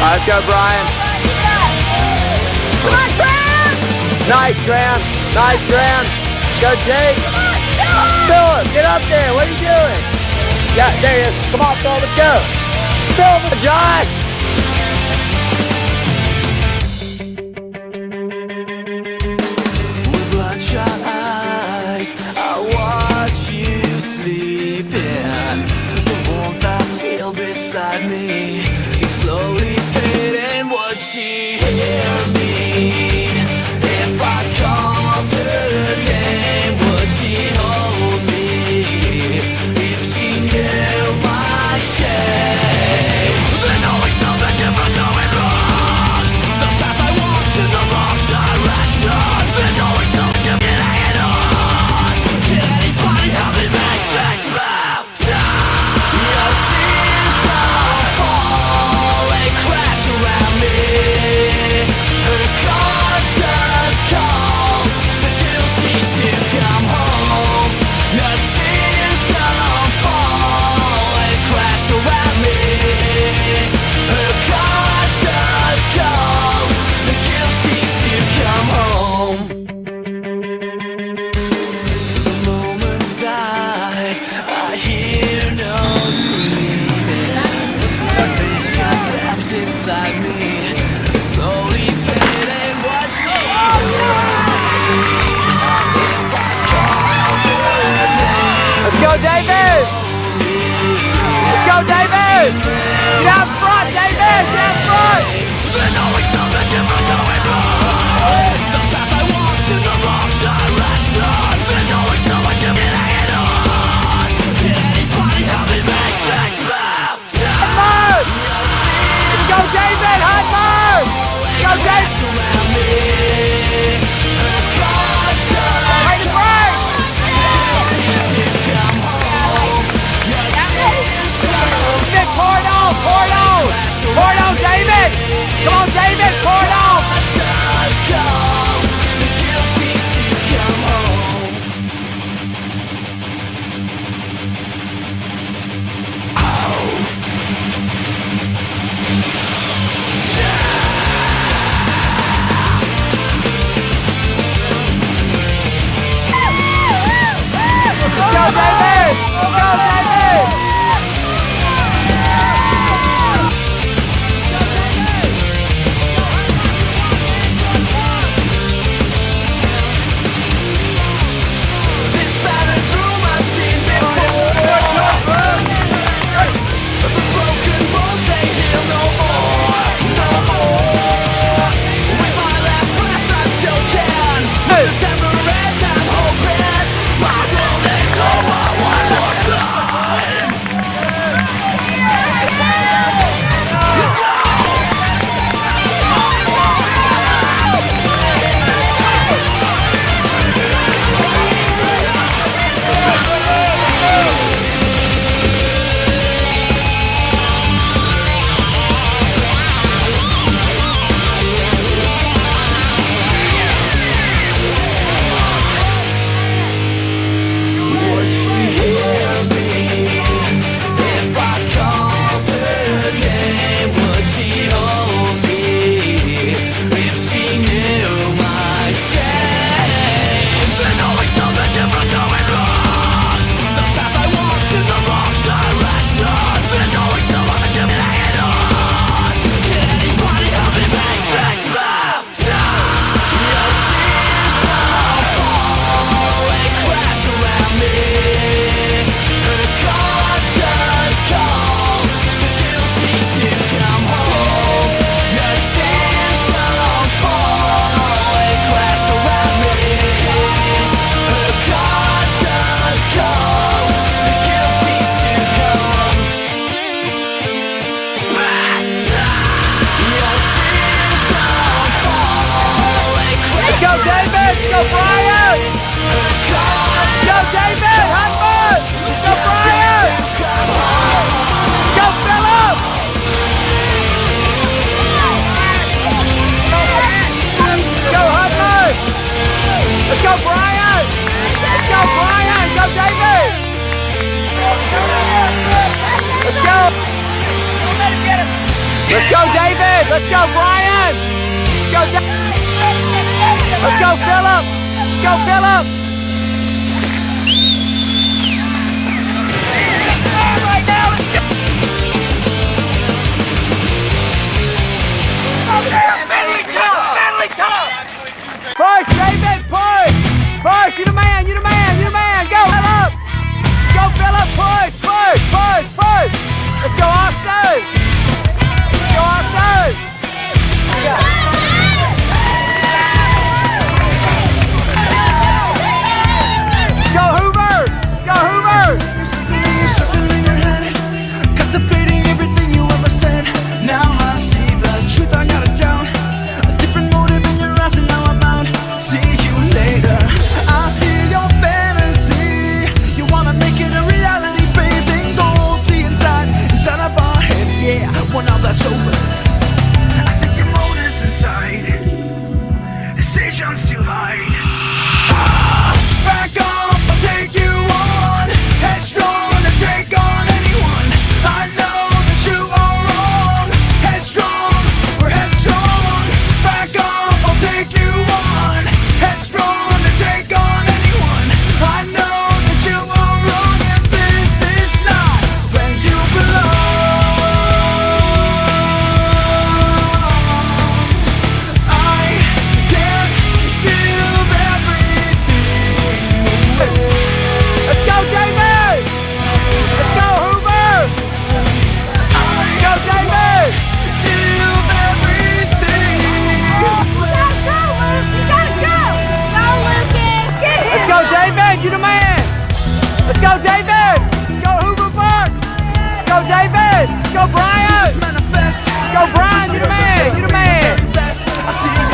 Let's go, Brian. Come on, Graham! Nice, Graham. Nice, Graham. Go, Jake. Philip, get up there. What are you doing? Yeah, there he is. Come on, Philip, let's go. Philip, John. With bloodshot eyes, I watch you sleeping. The warmth I feel beside me is slowly fading. Would she hear me if I called her name? Would she hold me if she knew my shame? There's always something different going wrong. The path I walk's in the wrong direction. There's always something different hanging on. Can anybody help me make things better? Your tears don't fall, they crash around me. Her conscience calls the guilty to come home. Your tears don't fall, they crash around me. Her conscience calls the guilty to come home. The moments die, I hear no screaming. The visions left inside me slowly fading. What she heard me if I called her name? Let's go, David. Let's go, David. Get out front, David. Get out front. There's always something different going wrong. The path I walk's in the wrong direction. There's always someone different hanging on. Can anybody help me make things better? Move. Let's go, David. Hot move. Let's go, David. Around me, her conscience Right to break. guilty to come home. Your tears don't Nick, pour it off. Let's go, David. Let's go, Brian. Let's go, let's go, Philip. Let's go, Philip. Right now, let's go. Push, David, push! Push, you the man, you the man, you the man! Go, Philip! Go, Philip, push, push, push, push! Let's go, Austin! Let's go, Austin! Go, Hoover! Go, Hoover! Circling your head, contemplating everything you ever said. Now I see the truth, I got it down. A different motive in your eyes, and now I'm out. See you later. I see your fantasy. You wanna make it a reality, bathing gold. See inside of our heads, yeah. Well, now that's over. I see your motives inside. Decisions to hide. Back off, I'll take you on. Headstrong to take on anyone. I know that you are wrong. Headstrong, we're headstrong. Back off, I'll take you on. Headstrong to take on anyone. I know that you are wrong, and this is not where you belong. I can't give everything away. Let's go, David! Let's go, Hoover! Let's go, David! Give everything away. Let's go, David! You the man! Let's go, David! Let's go, Hoover Park! Let's go, David! Let's go, Brian! Just manifest. Let's go, Brian! You the man! You the man! Best. I see your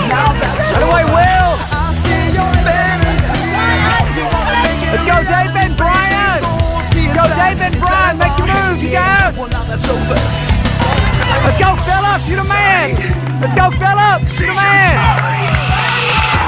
now that's Right away, Will! I see your fantasy. You wanna make it Let's go, David! Brian! Let's go, David! Brian! Make your moves, you guys! well, now that's over. Let's go, Philip! You the man! Let's go, Philip! You the man!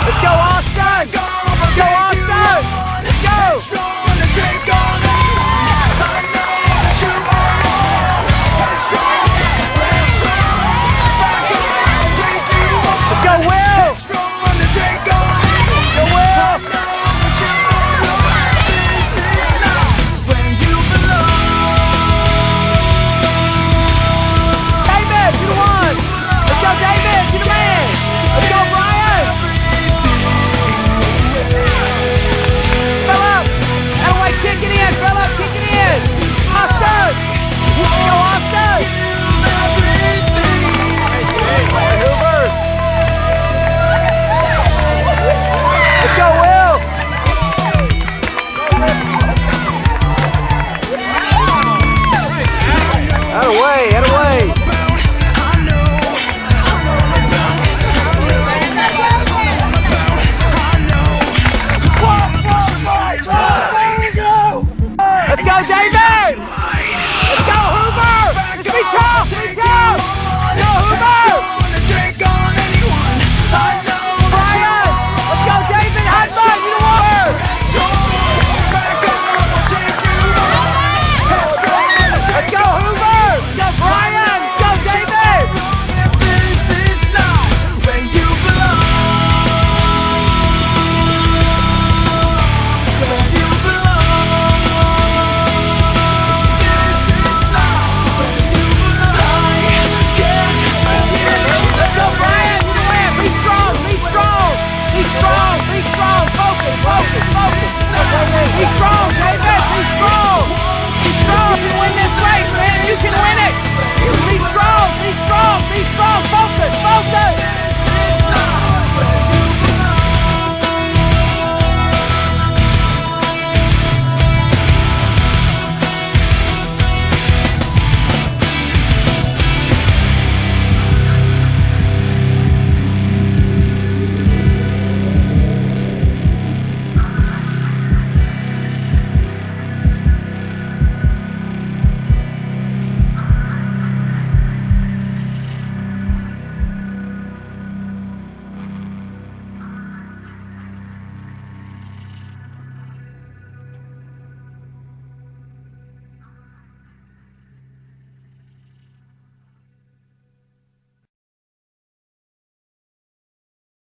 Let's go, Austin! Let's go, Austin! Let's go! Strong to take on anyone. I know that you are wrong. Headstrong, headstrong. Back off, I'll take you on. Let's go, Will! Strong to take on anyone. Go, Will! I know that you are wrong. This is not where you belong. David! You the one! Let's go, David! You the man! Let's go, Brian! Philip! That way, kick it in! Philip, kick it in! Austin! Let's go, Austin! Hoover! Let's go, Will! Out of way, out of way! Let's go, David!